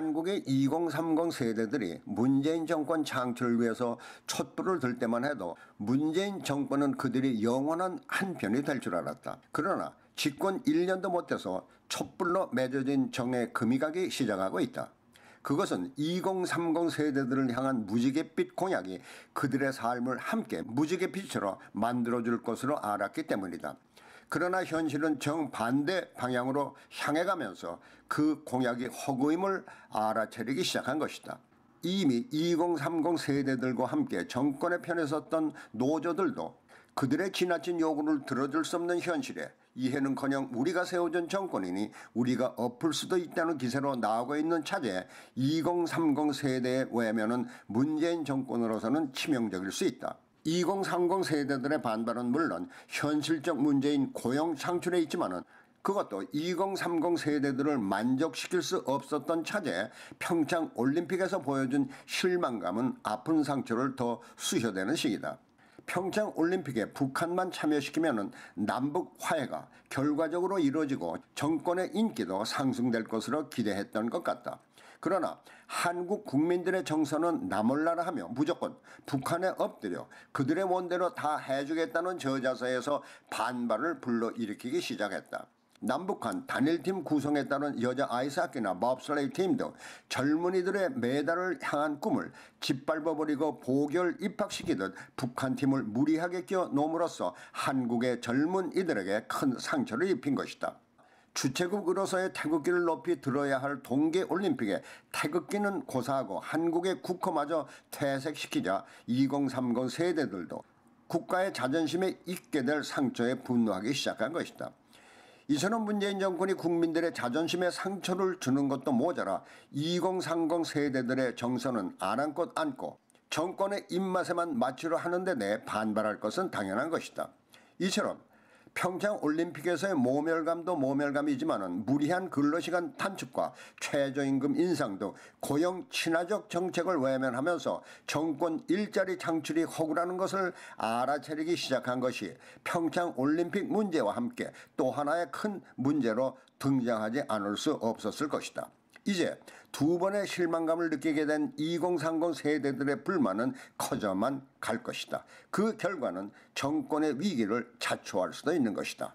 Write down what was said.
한국의 2030 세대들이 문재인 정권 창출을 위해서 촛불을 들 때만 해도 문재인 정권은 그들이 영원한 한편이 될 줄 알았다. 그러나 집권 1년도 못 돼서 촛불로 맺어진 정의 금이 가기 시작하고 있다. 그것은 2030 세대들을 향한 무지갯빛 공약이 그들의 삶을 함께 무지갯빛으로 만들어줄 것으로 알았기 때문이다. 그러나 현실은 정반대 방향으로 향해 가면서 그 공약이 허구임을 알아차리기 시작한 것이다. 이미 2030 세대들과 함께 정권의 편에 섰던 노조들도 그들의 지나친 요구를 들어줄 수 없는 현실에 이해는커녕 우리가 세워준 정권이니 우리가 엎을 수도 있다는 기세로 나오고 있는 차제에 2030 세대에 의하면 문재인 정권으로서는 치명적일 수 있다. 2030 세대들의 반발은 물론 현실적 문제인 고용 창출에 있지만은 그것도 2030 세대들을 만족시킬 수 없었던 차제에 평창 올림픽에서 보여준 실망감은 아픈 상처를 더 수혈되는 시기다. 평창 올림픽에 북한만 참여시키면 남북 화해가 결과적으로 이루어지고 정권의 인기도 상승될 것으로 기대했던 것 같다. 그러나 한국 국민들의 정서는 나몰라라 하며 무조건 북한에 엎드려 그들의 원대로 다 해주겠다는 저자세에서 반발을 불러일으키기 시작했다. 남북한 단일팀 구성에 따른 여자 아이스하키나 봅슬레이 팀도 젊은이들의 메달을 향한 꿈을 짓밟아버리고 보결 입학시키듯 북한팀을 무리하게 끼워 놓음으로써 한국의 젊은이들에게 큰 상처를 입힌 것이다. 주최국으로서의 태극기를 높이 들어야 할 동계올림픽에 태극기는 고사하고 한국의 국호마저 퇴색시키자 2030 세대들도 국가의 자존심에 입게 될 상처에 분노하기 시작한 것이다. 이처럼 문재인 정권이 국민들의 자존심에 상처를 주는 것도 모자라 2030 세대들의 정서는 아랑곳 않고 정권의 입맛에만 맞추려 하는데 대해 반발할 것은 당연한 것이다. 이처럼 평창올림픽에서의 모멸감도 모멸감이지만 무리한 근로시간 단축과 최저임금 인상 등 고용 친화적 정책을 외면하면서 정권 일자리 창출이 허구라는 것을 알아차리기 시작한 것이 평창올림픽 문제와 함께 또 하나의 큰 문제로 등장하지 않을 수 없었을 것이다. 이제 두 번의 실망감을 느끼게 된 2030 세대들의 불만은 커져만 갈 것이다. 그 결과는 정권의 위기를 자초할 수도 있는 것이다.